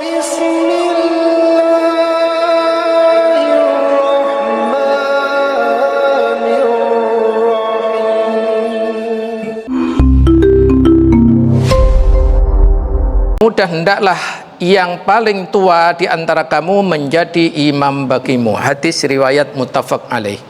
Mudah hendaklah yang paling tua di antara kamu menjadi imam bagimu. Hadis riwayat muttafaq alaih.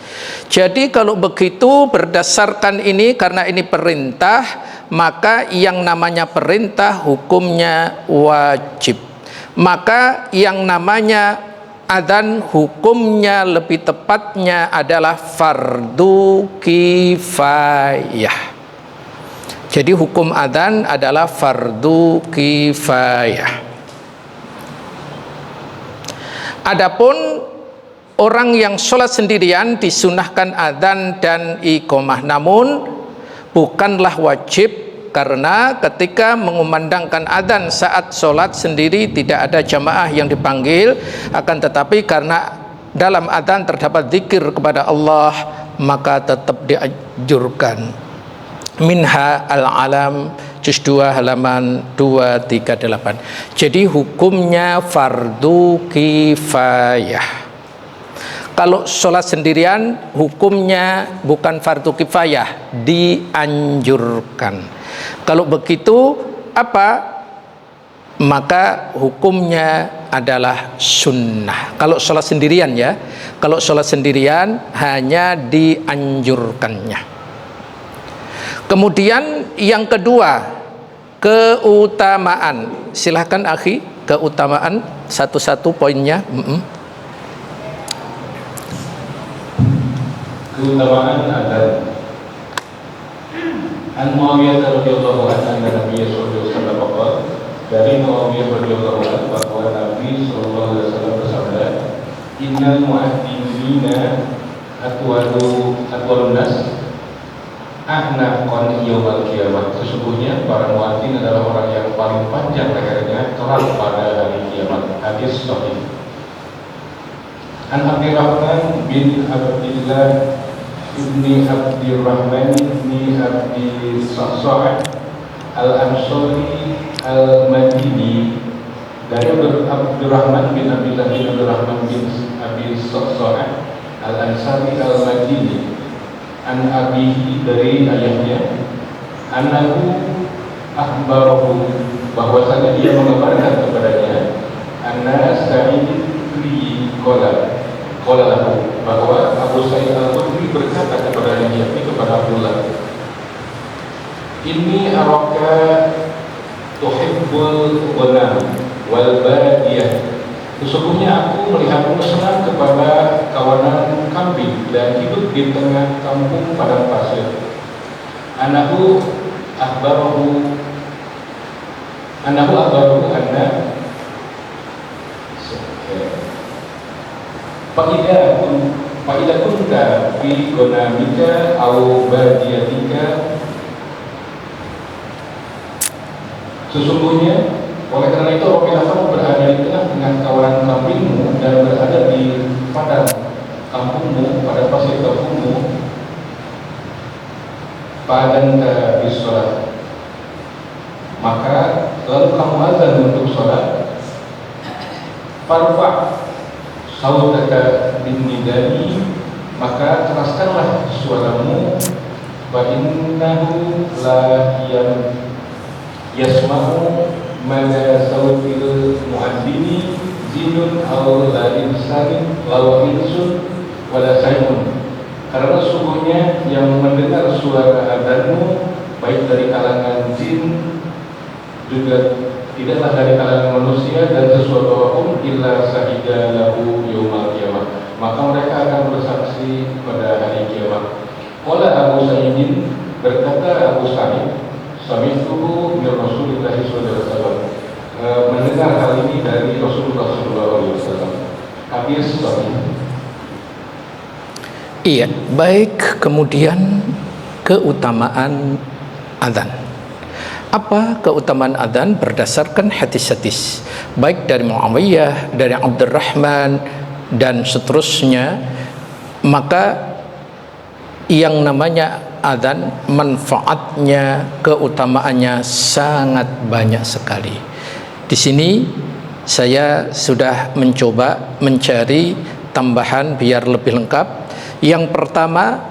Jadi kalau begitu berdasarkan ini, karena ini perintah, maka yang namanya perintah hukumnya wajib. Maka yang namanya adzan hukumnya lebih tepatnya adalah fardu kifayah. Jadi hukum adzan adalah fardu kifayah. Adapun orang yang sholat sendirian disunahkan adzan dan iqamah, namun bukanlah wajib, karena ketika mengumandangkan adzan saat sholat sendiri tidak ada jamaah yang dipanggil, akan tetapi karena dalam adzan terdapat zikir kepada Allah, maka tetap dianjurkan. Minha al-alam juz 2 halaman 238. Jadi hukumnya fardu kifayah. Kalau sholat sendirian hukumnya bukan fardu kifayah, dianjurkan. Kalau begitu apa? Maka hukumnya adalah sunnah. Kalau sholat sendirian ya, kalau sholat sendirian hanya dianjurkannya. Kemudian yang kedua, keutamaan. Silahkan akhi, keutamaan satu-satu poinnya. Keutamaan adzan. An Muawiyah radhiyallahu anhu Nabi sallallahu alaihi wasallam, dari Muawiyah radhiyallahu anhu bahwa Nabi sallallahu alaihi wasallam bersabda, innal mu'adhdhinina atwalun nas ahnaqan yaumil qiyamah. Sesungguhnya para muadzin adalah orang yang paling panjang lehernya kelak pada hari kiamat. Hadis sahih. An Abdurrahman bin Abdillah ibni Abdurrahman ibni Abdi Sa'sa'ah al-Ansari al-Madini, dari Abdurrahman bin Abdillah bin Abdurrahman bin Abi Sa'sa'ah al-Ansari al-Madini, an abihi, dari ayahnya, annahu akhbarahu, bahwasanya dia mengabarkan kepadanya, anna Sa'id bin qala lahu, bahwa Abu Sa'id al-Khudri berkata kepadanya, yakni kepada Abdullah, inni araka tuhibbul ghanam wal badiyah. Sesungguhnya aku melihatmu senang kepada kawanan kambing dan hidup di tengah kampung padang pasir. Anahu akhbarahu anna Fa'idha kunta fi ghanamika au badiyatika. Sesungguhnya oleh karena itu apabila kamu berada di tengah-tengah kawanan kambingmu dan berada di padang kampungmu, pada pasir kampungmu, padanta bis sholat, maka lalu kamu azan untuk sholat, farfa sautaka bin nidani, maka keraskanlah suaramu, fa innahu la yasma'u mada sautil muadzini zinun aw la insanin law insun wala sayun. Karena sungguhnya yang mendengar suara adzanmu baik dari kalangan jin juga tidaklah dari kalangan manusia, dan sesuatu apapun illa sahida lahu yaumal qiyamah, maka mereka akan bersaksi pada hari kiamat. Qala Abu Sa'idin, berkata Abu Sa'id, sami'tuhu min Rasulillah sallallahu alaihi wasallam, mendengar hal ini dari Rasulullah sallallahu alaihi wasallam. Hadis sahih. Iya, baik. Kemudian keutamaan adzan. Apa keutamaan adzan? Berdasarkan hadis-hadis baik dari Muawiyah, dari Abdurrahman dan seterusnya, maka yang namanya adzan manfaatnya, keutamaannya sangat banyak sekali. Di sini Saya sudah mencoba mencari tambahan biar lebih lengkap. Yang pertama,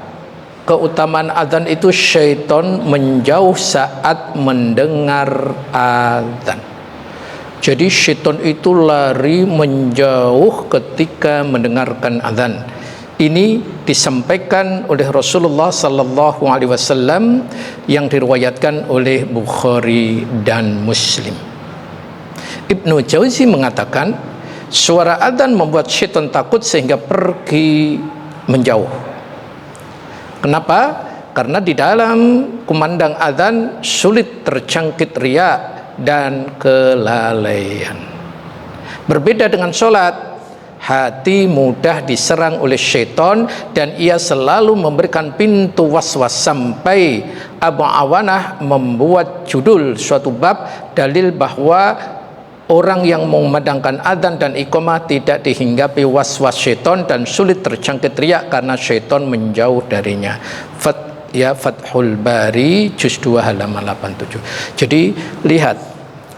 keutamaan adzan itu syaitan menjauh saat mendengar adzan. Jadi syaitan itu lari menjauh ketika mendengarkan adzan. Ini disampaikan oleh Rasulullah sallallahu alaihi wasallam yang diriwayatkan oleh Bukhari dan Muslim. Ibnu Jauzi mengatakan, suara adzan membuat syaitan takut sehingga pergi menjauh. Kenapa? Karena di dalam kumandang adzan sulit terjangkit riya dan kelalaian. Berbeda dengan sholat, hati mudah diserang oleh syaitan dan ia selalu memberikan pintu waswas, sampai Abu Awanah membuat judul suatu bab dalil bahwa orang yang memandangkan adzan dan iqamah tidak dihinggapi waswas syaitan dan sulit terjangkit riya karena syaitan menjauh darinya. Fathul Bari juz 2 halaman 87. Jadi lihat,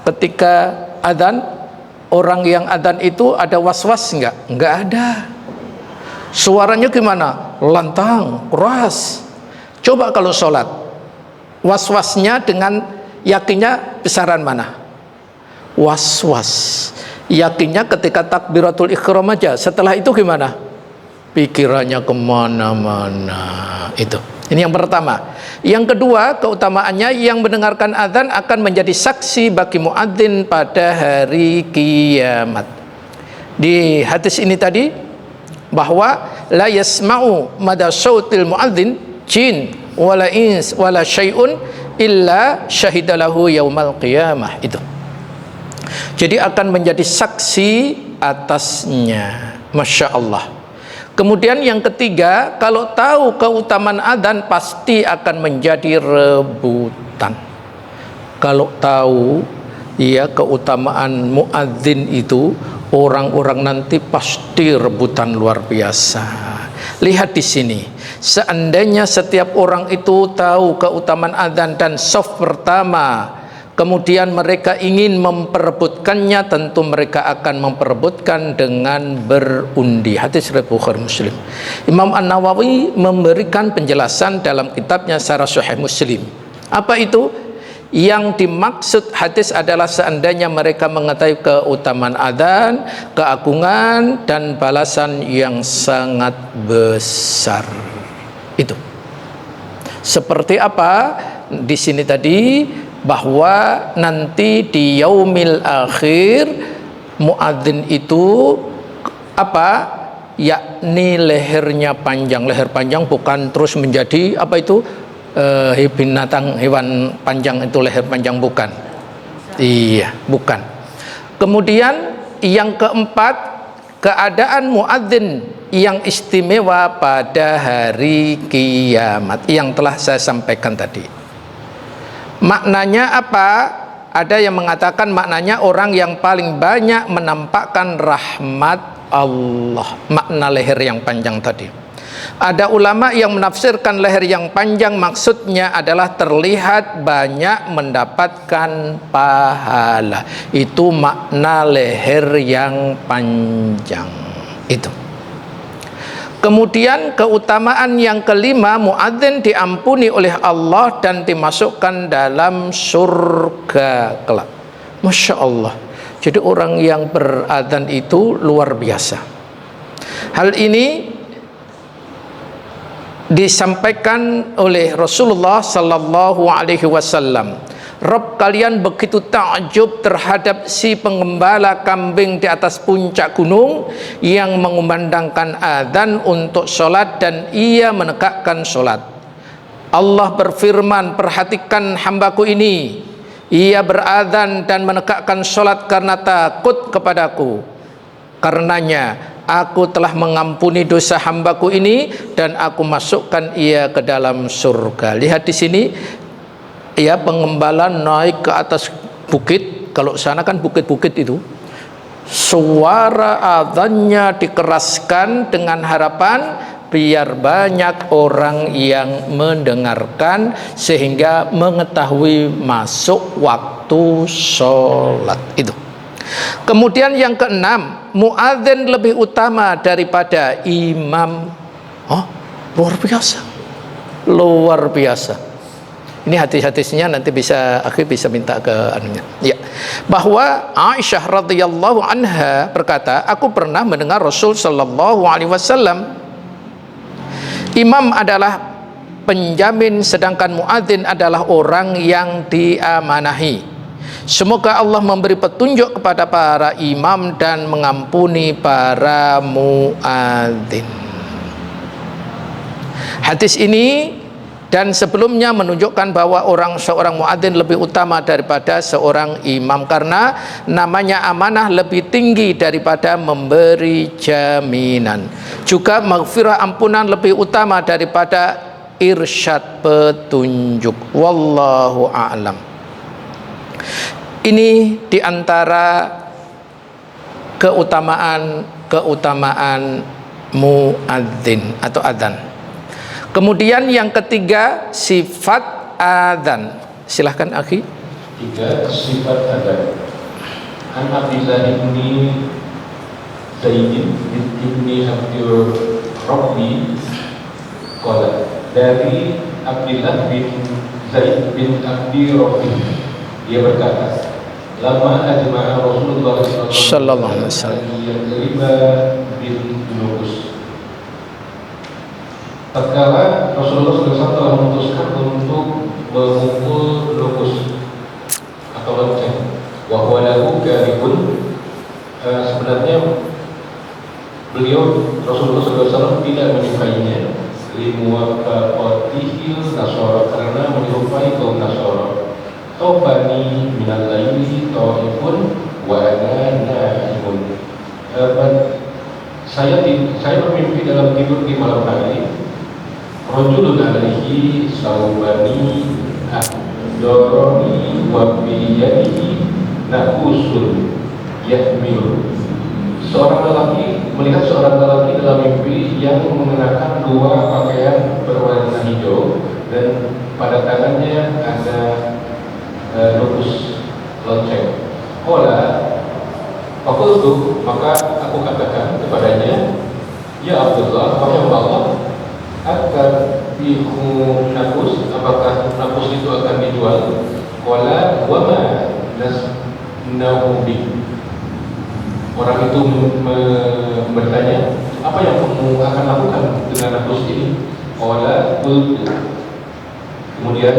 ketika adzan, orang yang adzan itu ada was-was enggak? Enggak ada. Suaranya gimana? Lantang, keras. Coba kalau sholat, was-wasnya dengan yakinnya besaran mana? Was-was. Yakinnya ketika takbiratul ihram aja. Setelah itu gimana? Pikirannya kemana-mana. Itu. Ini yang pertama. Yang kedua, keutamaannya yang mendengarkan adzan akan menjadi saksi bagi muadzin pada hari kiamat. Di hadis ini tadi bahwa la yasma'u mada sautil muadzin jin wala ins wala syai'un illa syahidalahu yaumal qiyamah. Itu. Jadi akan menjadi saksi atasnya. Masya Allah. Kemudian yang ketiga, kalau tahu keutamaan adzan pasti akan menjadi rebutan. Kalau tahu ya keutamaan muadzin itu, orang-orang nanti pasti rebutan luar biasa. Lihat di sini, seandainya setiap orang itu tahu keutamaan adzan dan shaf pertama, kemudian mereka ingin memperebutkannya, tentu mereka akan memperebutkan dengan berundi. Hadis riwayat Bukhari Muslim. Imam An-Nawawi memberikan penjelasan dalam kitabnya Syarah Sahih Muslim. Apa itu? Yang dimaksud hadis adalah seandainya mereka mengetahui keutamaan adzan, keagungan dan balasan yang sangat besar. Itu. Seperti apa? Di sini tadi bahwa nanti di yaumil akhir muadzin itu apa? Yakni lehernya panjang. Leher panjang bukan terus menjadi apa itu? Binatang hewan panjang itu leher panjang, bukan. Iya, bukan. Kemudian yang keempat, keadaan muadzin yang istimewa pada hari kiamat yang telah saya sampaikan tadi. Maknanya apa? Ada yang mengatakan maknanya orang yang paling banyak menampakkan rahmat Allah. Makna leher yang panjang tadi. Ada ulama yang menafsirkan leher yang panjang maksudnya adalah terlihat banyak mendapatkan pahala. Itu makna leher yang panjang. Itu. Kemudian keutamaan yang kelima, muadzin diampuni oleh Allah dan dimasukkan dalam surga kelak. Masya Allah. Jadi orang yang beradzan itu luar biasa. Hal ini disampaikan oleh Rasulullah sallallahu alaihi wasallam. Rabb kalian begitu takjub terhadap si pengembala kambing di atas puncak gunung yang mengumandangkan adzan untuk sholat dan ia menegakkan sholat. Allah berfirman, perhatikan hambaku ini, ia beradzan dan menegakkan sholat karena takut kepadaku. Karenanya aku telah mengampuni dosa hambaku ini dan aku masukkan ia ke dalam surga. Lihat di sini, ya, pengembala naik ke atas bukit. Kalau sana kan bukit-bukit itu, suara adzannya dikeraskan dengan harapan biar banyak orang yang mendengarkan sehingga mengetahui masuk waktu sholat itu. Kemudian yang keenam, muadzin lebih utama daripada imam. Oh, luar biasa. Luar biasa. Ini hadis-hadisnya nanti bisa akhir bisa minta ke anunya. Ya. Bahwa Aisyah radhiyallahu anha berkata, aku pernah mendengar Rasul sallallahu alaihi wasallam, imam adalah penjamin sedangkan muadzin adalah orang yang diamanahi. Semoga Allah memberi petunjuk kepada para imam dan mengampuni para muadzin. Hadis ini dan sebelumnya menunjukkan bahwa seorang muadzin lebih utama daripada seorang imam, karena namanya amanah lebih tinggi daripada memberi jaminan. Juga maghfirah, ampunan, lebih utama daripada irsyad, petunjuk. Wallahu a'lam. Ini diantara keutamaan muadzin atau adzan. Kemudian yang ketiga, sifat adzan. Silahkan akhi. Tiga, sifat adzan. An Abdillah ibni Zaidin ibni Abdul Rabbi qala, dari Abdillah bin Zaid bin Abdi Rabbi, dia berkata, lama ajma'a Rasulullah sallallahu alaihi wasallam yang riba bin Nubus. Tatkala Rasulullah SAW telah memutuskan untuk memukul lukus atau lonceng, wahwa lahu karibun, sebenarnya beliau Rasulullah SAW tidak menyukainya, limuwafaqatihil nasara, karena menyerupai kaum Nasara. Tawbani minal laili ta'ifun wa ana na'imun. Saya bermimpi dalam tidur di malam hari. Rajulun alaihi saubani doroni wa biyadihi nakusun yahmil. Seorang lelaki melihat seorang lelaki dalam mimpi yang mengenakan dua pakaian berwarna hijau dan pada tangannya ada lukus lonceng. Qala, faqultu, maka aku katakan kepadanya, ya Abdullah, wahai Allah, akan bihu nakus, apakah nakus itu akan dijual? Qala wa ma nasnahu bi. Orang itu bertanya, apa yang kamu akan lakukan dengan nakus ini? Qala qultu, kemudian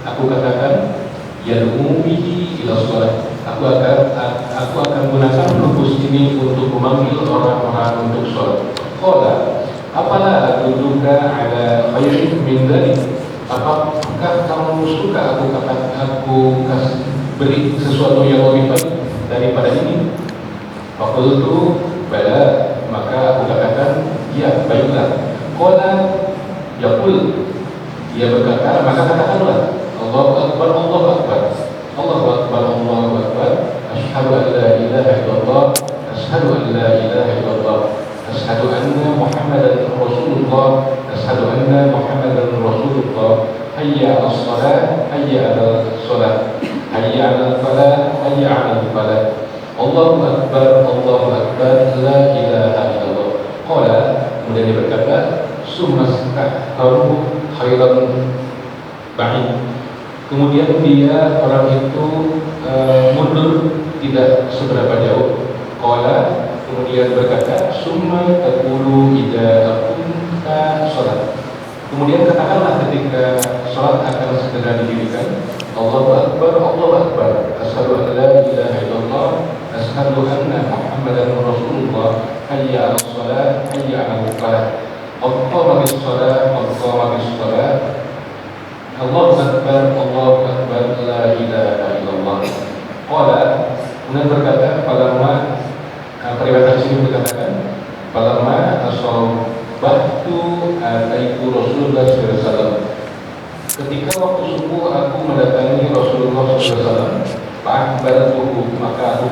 aku katakan, yad'u bihi ila shalah, aku akan gunakan nakus ini untuk memanggil orang-orang untuk sholat. Qala, apalah aduduka ala khairin min dzalik, apakah kamu suka aku beri sesuatu yang lebih baik daripada ini? Faqultu bala, maka aku katakan, ya, baiklah. Qala yaqul, dia berkata, maka katakanlah, Allahu akbar, Allahu akbar, Allahu akbar, Allahu akbar, asyhadu an la ilaha illallah, asyhadu an la ilaha illallah, asyhadu anna Muhammadan Rasulullah, asyhadu anna Muhammadan Rasulullah, hayya 'alas shalah, hayya 'alal shalah, hayya 'alal falah, hayya 'alal falah, Allahu akbar, Allahu akbar, la ilaha illallah. Qala, kemudian dia berkata, summa stahharu khairan ba'id. Kemudian dia, orang itu mundur tidak seberapa jauh. Qala, kemudian berkata, summa taqulu idza kunta shalat. Kemudian katakanlah ketika salat akan segera didirikan, Allahu akbar, Allahu akbar, asyhadu an la ilaha illallah, asyhadu anna Muhammadan Rasulullah, hayya 'alas shalah, hayya 'alal falah, aqamatis shalah, aqamatis shalah, Allahu akbar, Allahu akbar, la ilaha illallah. Qala, kemudian berkata, falamma, periwayat sini berkatakan, falamma asabahtu ataitu Rasulullah sallallahu alaihi wasallam. Ketika waktu subuh aku mendatangi Rasulullah sallallahu alaihi wasallam, fa'akhbartuhu, maka aku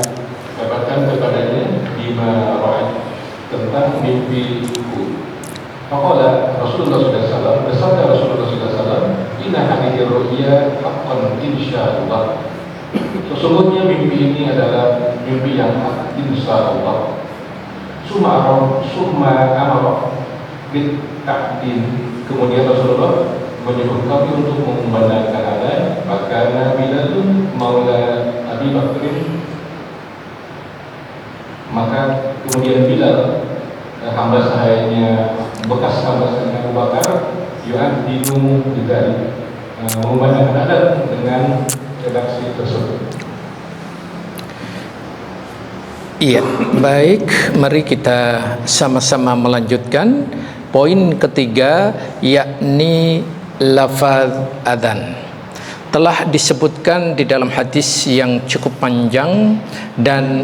katakan kepadanya bima ra'aytu, tentang mimpiku. Faqala Rasulullah sallallahu alaihi wasallam, bersabda Rasulullah sallallahu alaihi wasallam, inna hadhihi ru'ya haqqan insyaallah. Sesungguhnya mimpi ini adalah mimpi yang hak insyaallah. Summa amara bit ta'din. Kemudian Rasulullah menyuruh kami untuk mengumandangkan adzan, maka Bilalun maula Abi Bakrin, maka kemudian Bilal, hamba sahayanya, bekas hamba sahaya Abu Bakar, yu'adzinu bidzalik, mengumandangkan adzan dengan redaksi tersebut. Iya, baik, mari kita sama-sama melanjutkan poin ketiga, yakni lafaz adzan. Telah disebutkan di dalam hadis yang cukup panjang dan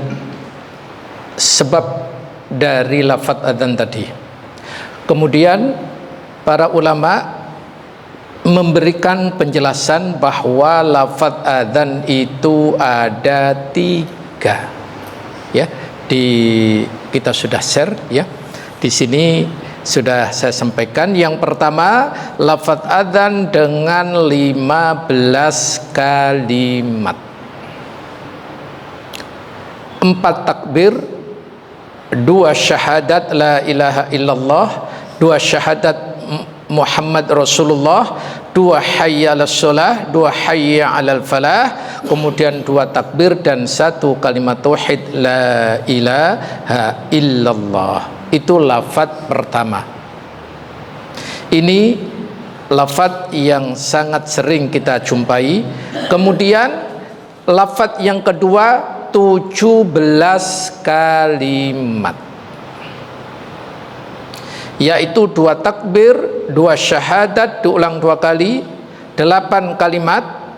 sebab dari lafaz adzan tadi. Kemudian para ulama memberikan penjelasan bahwa lafaz adzan itu ada 3. Ya, kita sudah share ya. Di sini sudah saya sampaikan. Yang pertama, lafaz adzan dengan 15 kalimat. 4 takbir, 2 syahadat la ilaha illallah, 2 syahadat Muhammad Rasulullah, 2 hayya 'alas shalah, 2 hayya 'alal falah, kemudian 2 takbir dan 1 kalimat tauhid la ilaha illallah. Itu lafaz pertama. Ini lafaz yang sangat sering kita jumpai. Kemudian lafaz yang kedua 17 kalimat, yaitu 2 takbir, 2 syahadat diulang 2 kali, 8 kalimat,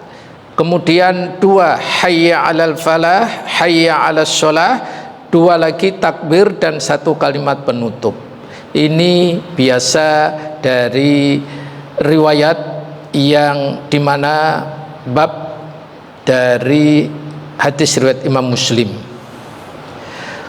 kemudian 2 hayya 'alal falah, hayya 'alas shalah, 2 lagi takbir dan 1 kalimat penutup. Ini biasa dari riwayat yang dimana bab dari hadis riwayat Imam Muslim.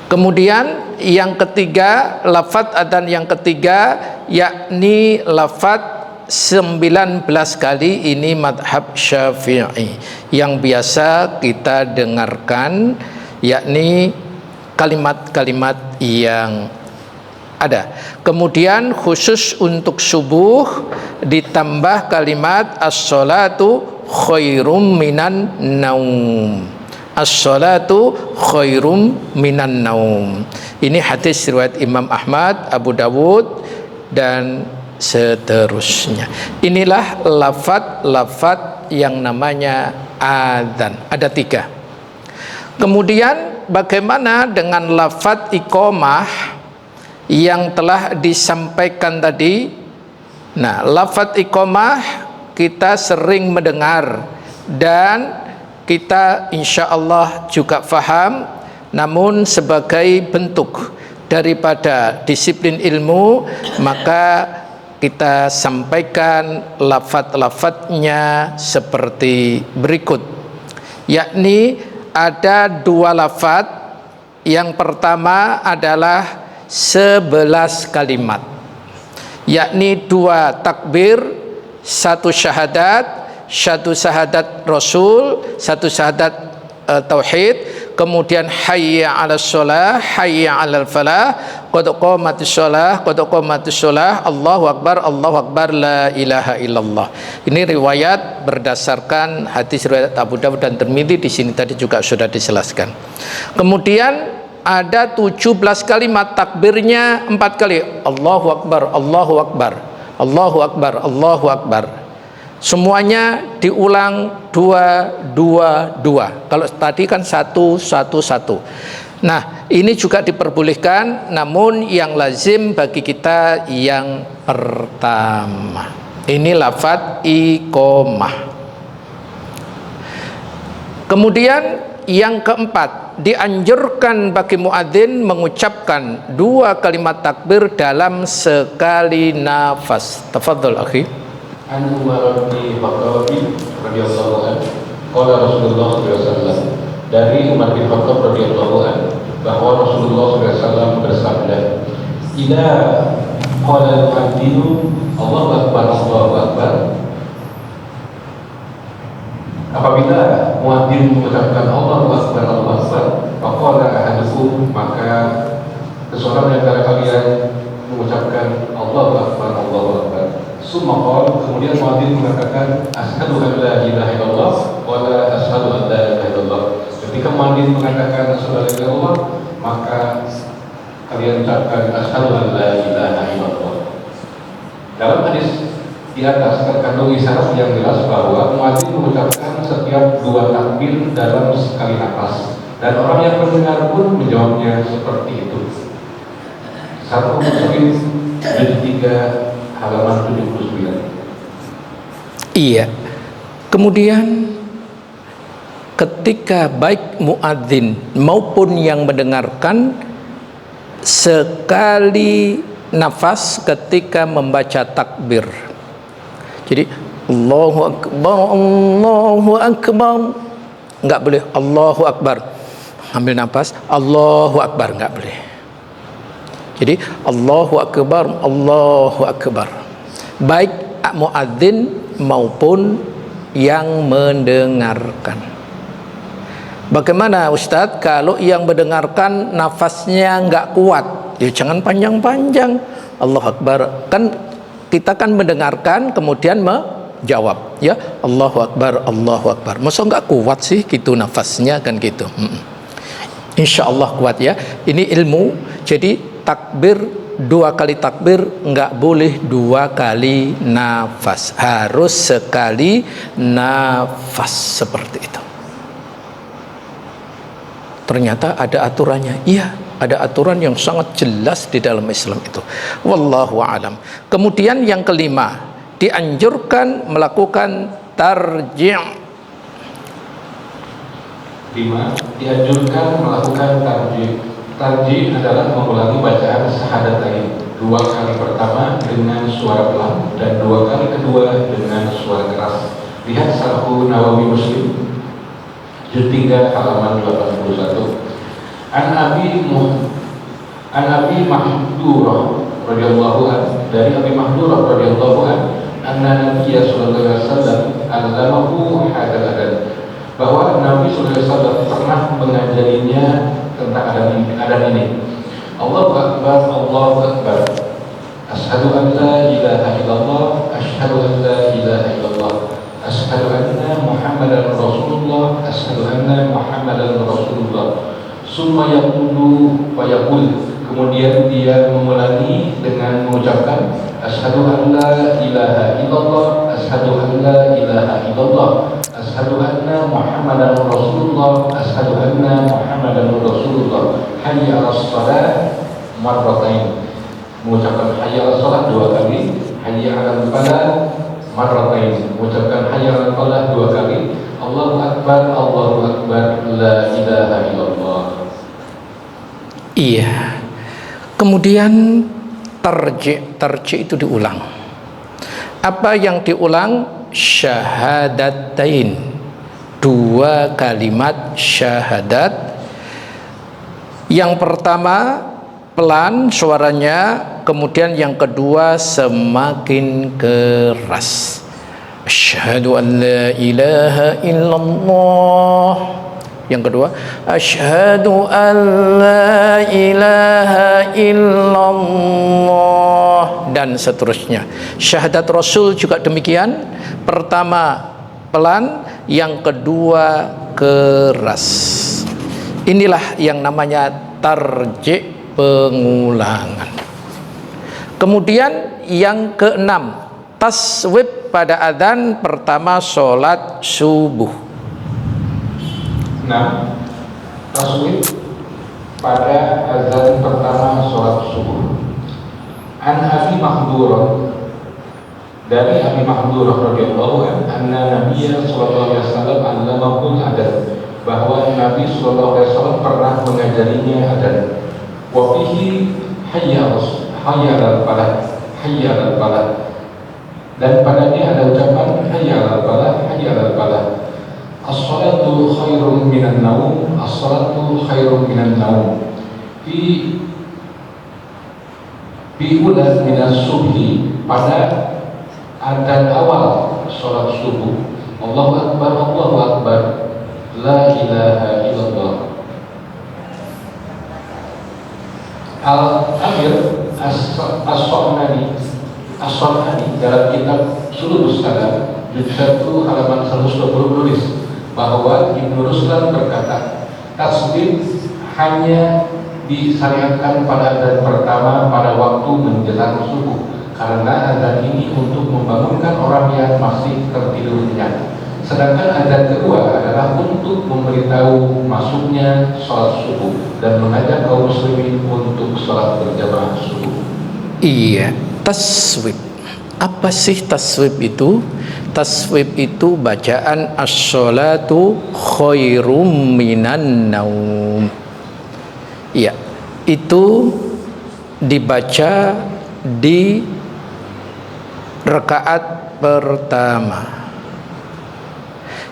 Kemudian yang ketiga, lafaz adzan yang ketiga, yakni lafaz 19 kali. Ini madhab Syafi'i yang biasa kita dengarkan, yakni kalimat-kalimat yang ada. Kemudian khusus untuk subuh ditambah kalimat as-sholatu khairum minan naum. As-sholatu khairum minan naum. Ini hadis riwayat Imam Ahmad, Abu Dawud dan seterusnya. Inilah lafaz-lafaz yang namanya adzan. Ada 3. Kemudian bagaimana dengan lafaz iqamah yang telah disampaikan tadi? Nah, lafaz iqamah kita sering mendengar dan kita insya Allah juga faham, namun sebagai bentuk daripada disiplin ilmu maka kita sampaikan lafaz-lafaznya seperti berikut, yakni ada 2 lafaz. Yang pertama adalah 11 kalimat, yakni 2 takbir, 1 syahadat, 1 syahadat Rasul, 1 syahadat tauhid, kemudian hayya 'alas shalah, hayya 'alal falah, qad qamatis shalah, qad qamatis shalah, Allahu akbar, la ilaha illallah. Ini riwayat berdasarkan hadis riwayat Abu Dawud dan Tirmidzi. Di sini tadi juga sudah dijelaskan. Kemudian ada 17 kalimat, takbirnya 4 kali, Allahu akbar, Allahu akbar, Allahu akbar, Allahu akbar. Semuanya diulang 2, 2, 2. Kalau tadi kan 1, 1, 1. Nah, ini juga diperbolehkan, namun yang lazim bagi kita yang pertama. Ini lafaz iqamah. Kemudian yang keempat, dianjurkan bagi muadzin mengucapkan 2 kalimat takbir dalam sekali nafas. Tafadhol akhi. An Umar bin Khattab radhiyallahu anhu, qala Rasulullah sallallahu alaihi wasallam, dari Umar bin Khattab radhiyallahu anhu bahwa Rasulullah sallallahu alaihi wasallam bersabda, "Idza qala al-muadzinu Allahu akbar, Allahu akbar." Apabila muadzin mengucapkan Allahu akbar, Allahu akbar, maka subuh, maka seseorang di antara kalian mengucapkan Allahu Akbar, Allahu Akbar. Summa qala, kemudian muadzin mengatakan asyhadu an la ilaha illallah wa la asyhadu an la ilaha illallah. Ketika muadzin mengatakan asyhadu an la ilaha illallah, maka kalian ucapkan asyhadu an la ilaha illallah. Dalam hadis di atas terkandung isyarat yang jelas bahwa muadzin mengucapkan setiap 2 takbir dalam sekali nafas, dan orang yang mendengar pun menjawabnya seperti itu. 1 Muslim juz 3 halaman 79. Iya. Kemudian ketika baik muadzin maupun yang mendengarkan sekali nafas ketika membaca takbir. Jadi Allahu Akbar, Allahu Akbar, enggak boleh Allahu Akbar ambil nafas Allahu Akbar, enggak boleh. Jadi Allahu Akbar, Allahu Akbar, baik muadzin maupun yang mendengarkan. Bagaimana Ustadz kalau yang mendengarkan nafasnya enggak kuat? Ya jangan panjang-panjang. Allahu Akbar, kan kita kan mendengarkan kemudian menjawab, ya Allahu Akbar, Allahu Akbar. Masa enggak kuat sih gitu nafasnya kan gitu. Insya Allah kuat ya. Ini ilmu. Jadi takbir 2 kali takbir enggak boleh 2 kali nafas, harus sekali nafas seperti itu. Ternyata ada aturannya. Iya, ada aturan yang sangat jelas di dalam Islam itu. Wallahu a'lam. Kemudian yang kelima, dianjurkan melakukan tarji'. 5. Dianjurkan melakukan tarji'. Tarji' adalah mengulangi bacaan syahadatain 2 kali pertama dengan suara pelan dan 2 kali kedua dengan suara keras. Lihat Syarh Nawawi Muslim juz 3 halaman 81. An Abi Mahdurah radhiyallahu anhu, dari Abi Mahdurah radhiyallahu anhu, anna Nabiya sallallahu alaihi wasallam allamahu hadzal adab, bahwa Nabi sallallahu alaihi wasallam pernah mengajarinya tentang adab ini. Allahu Akbar, Allahu Akbar, asyhadu an la ilaha illallah, asyhadu an la ilaha illallah, asyhadu anna Muhammadan Rasulullah, asyhadu anna Muhammadan Rasulullah. Summa yaqulu wa yaqul, kemudian dia mengulangi dengan mengucapkan asyhadu an la ilaha illallah, asyhadu an la ilaha illallah, asyhadu anna Muhammadan Rasulullah, asyhadu anna Muhammadan Rasulullah, hayya 'alas shalah marratain, mengucapkan hayya 'alas shalah 2 kali, hayya 'alal falah marratain, mengucapkan hayya 'alal falah 2 kali, Allahu Akbar, Allahu Akbar, la ilaha illallah. Iya. Kemudian tarji' itu diulang. Apa yang diulang? Syahadatain, 2 kalimat syahadat. Yang pertama pelan suaranya, kemudian yang kedua semakin keras. Asyhadu an la ilaha illallah. Yang kedua, asyhadu an la ilaha illallah, dan seterusnya. Syahadat Rasul juga demikian. Pertama pelan, yang kedua keras. Inilah yang namanya tarji', pengulangan. Kemudian yang keenam, taswib pada adzan pertama sholat subuh. 6. Taswib pada azan pertama sholat subuh. An Abi Mahdurah, dari Abi Mahdurah radhiyallahu anhu, anna Nabiyya sallallahu alaihi wasallam allamahul adab, bahwa Nabi sallallahu alaihi wasallam pernah mengajarinya adab. Wa fihi hayya 'alal falah, hayya 'alal falah, dan padanya ada ucapan hayya 'alal falah, hayya 'alal falah. As-salatu khairun minan naum, as-salatu khairun minan naum. Fi ulan minas subhi, pada adzan awal salat subuh. Allahu Akbar, Allahu Akbar, la ilaha illallah. Al-Amir As-Sonani dalam kitab Sulubus Salam juz 1 halaman 120 menulis bahwa Ibnu Ruslan berkata, tasbih hanya disyariatkan pada adzan pertama pada waktu menjelang subuh, karena adzan ini untuk membangunkan orang yang masih tertidur nyenyak. Sedangkan adzan kedua adalah untuk memberitahu masuknya sholat subuh dan mengajak kaum muslimin untuk sholat berjamaah subuh. Iya, taswib. Apa sih taswib itu? Taswib itu bacaan as-sholatu khairum minan naum. Iya, itu dibaca di rakaat pertama.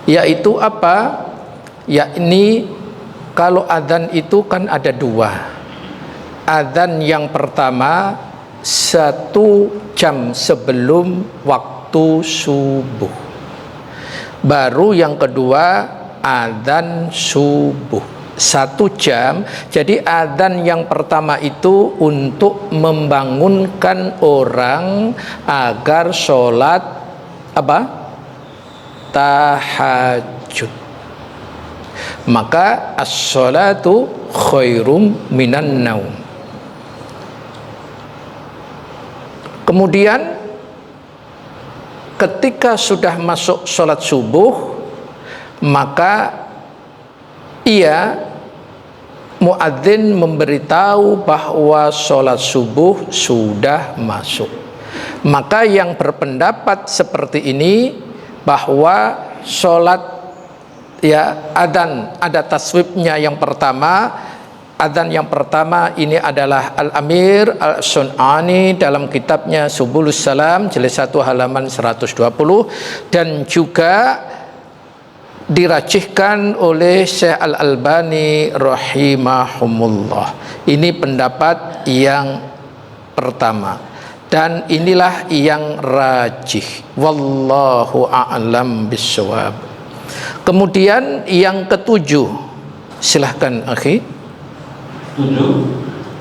Yaitu apa? Yakni kalau adzan itu kan ada dua. Adzan yang pertama 1 jam sebelum waktu subuh. Baru yang kedua adzan subuh 1 jam. Jadi adzan yang pertama itu untuk membangunkan orang agar sholat apa? Tahajud. Maka as-sholatu khairum minan naum. Kemudian ketika sudah masuk sholat subuh, maka muadzin memberitahu bahwa sholat subuh sudah masuk. Maka yang berpendapat seperti ini, bahwa sholat adzan ada taswibnya yang pertama. Adzan yang pertama ini adalah Al-Amir Al-Sun'ani dalam kitabnya Subulus Salam jilid 1 halaman 120, dan juga dirajihkan oleh Syekh Al-Albani rahimahumullah. Ini pendapat yang pertama, dan inilah yang rajih. Wallahu a'lam bissawab. Kemudian yang ketujuh, silahkan akhi. 7.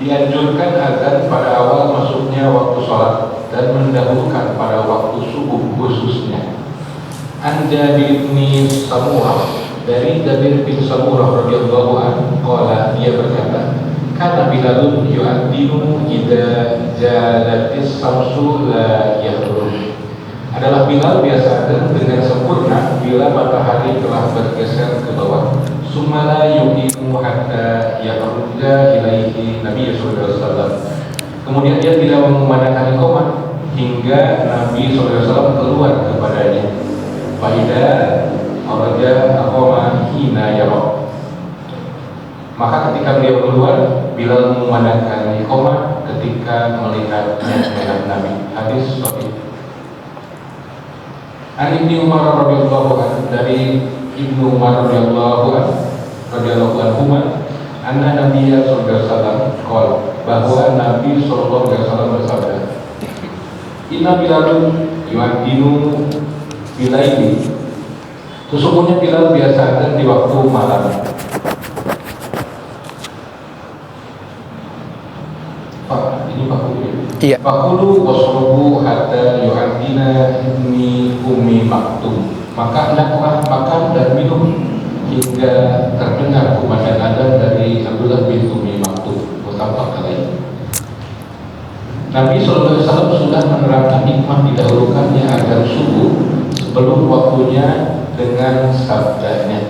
Dianjurkan adzan pada awal masuknya waktu sholat dan mendahulukan pada waktu subuh khususnya. Anda bin Samurah, dari Jabir bin Samurah radhiyallahu anhu qala, dia berkata, kana Bilalun yu'adzinu idza jalatis samsu la yakhruj. Adalah Bilal biasa adzan dengan sempurna bila matahari telah bergeser ke bawah. Sumala yuqimu hatta yakhruja ilaihi Nabi sallallahu alaihi wasallam. Kemudian dia tidak mengumandangkan iqamah hingga Nabi sallallahu alaihi wasallam keluar kepadanya. Faida araja aqama hina yara. Maka ketika beliau keluar, Bilal mengumandangkan iqamah ketika melihatnya Nabi. Hadis sahih. An Ibnu Umar radhiyallahu anhu, dari Ibnu Umar radhiyallahu anhu, anna Nabiya sallallahu alaihi wasallam qala, bahwa Nabi sallallahu alaihi wasallam bersabda, inna Bilalun yu'adzinu bilaili. Sesungguhnya Bilal biasa adzan di waktu malam. Ini Pakulu. Iya. Pakulu wasrobu hatta yu'adzina ibni Ummi Maktum. Maka hendaklah makan dan minum hingga terdengar kumandang adzan dari Abdullah bin Ummi Maktum. Muttafaq alaih. Nabi SAW sudah menerangkan hikmah didahulukannya adzan subuh sebelum waktunya dengan sabdanya,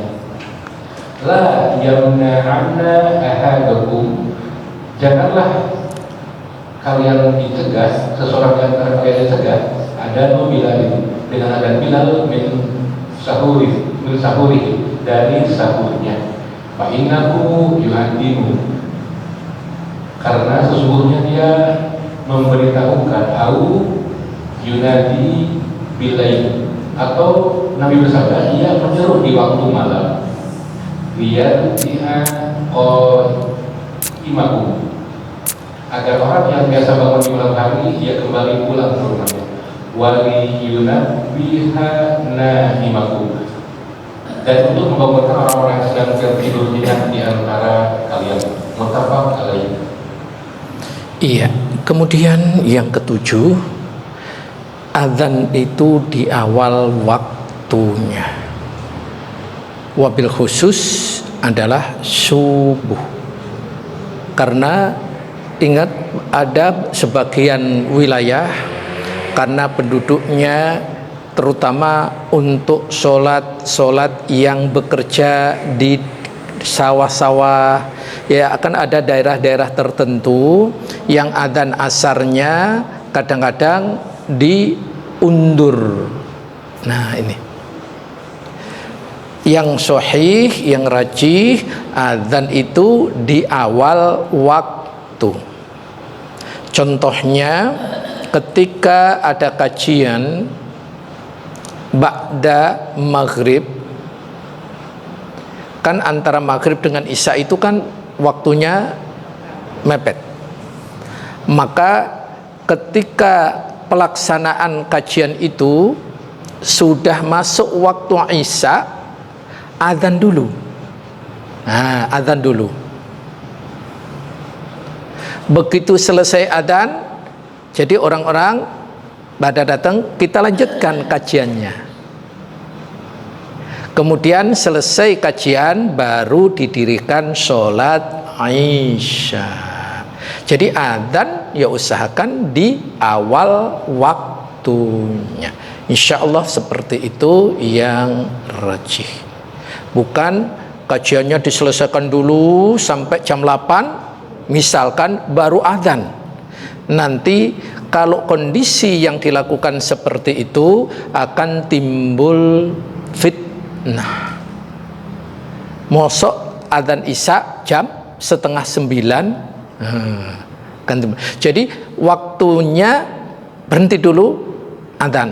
la yamna'anna ahadakum, janganlah kalian dicegah, seseorang di antara kalian dicegah, ada Bilal, dengan ada Bilal min sahuri dari sahurnya. Fa innahu yu'adzinu, karena sesungguhnya dia memberitahukan, au yunadi bilail, atau Nabi bersabda, ia menyeru di waktu malam, lihat dia imaku, agar orang yang biasa bangun di malam hari ia kembali pulang ke rumahnya. Wali yunabbiha nahimakum, dan untuk membangunkan orang-orang yang sedang tertidur nyenyak di antara kalian. Muttafaq alaih. Iya, kemudian yang ketujuh, adzan itu di awal waktunya. Wabil khusus adalah subuh. Karena ingat, ada sebagian wilayah karena penduduknya terutama untuk sholat yang bekerja di sawah-sawah, ya akan ada daerah-daerah tertentu yang adzan asarnya kadang-kadang diundur. Nah ini yang sahih, yang rajih, adzan itu di awal waktu. Contohnya ketika ada kajian ba'da maghrib, kan antara maghrib dengan isya itu kan waktunya mepet. Maka ketika pelaksanaan kajian itu sudah masuk waktu isya, adzan dulu. Nah, adzan dulu. Begitu selesai adzan, jadi orang-orang pada datang, kita lanjutkan kajiannya. Kemudian selesai kajian baru didirikan sholat Isya. Jadi adzan ya usahakan di awal waktunya. Insya Allah seperti itu yang rajih. Bukan kajiannya diselesaikan dulu sampai jam 8 misalkan baru adzan. Nanti kalau kondisi yang dilakukan seperti itu akan timbul fitnah. Mosok adzan isya jam 8:30. Jadi waktunya berhenti dulu adzan.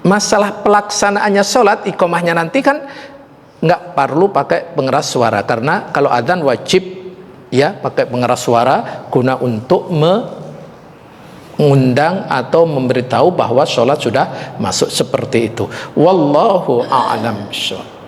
Masalah pelaksanaannya sholat iqomahnya nanti kan nggak perlu pakai pengeras suara, karena kalau adzan wajib ya pakai pengeras suara guna untuk mengundang atau memberitahu bahwa sholat sudah masuk seperti itu. Wallahu a'lam bishawab.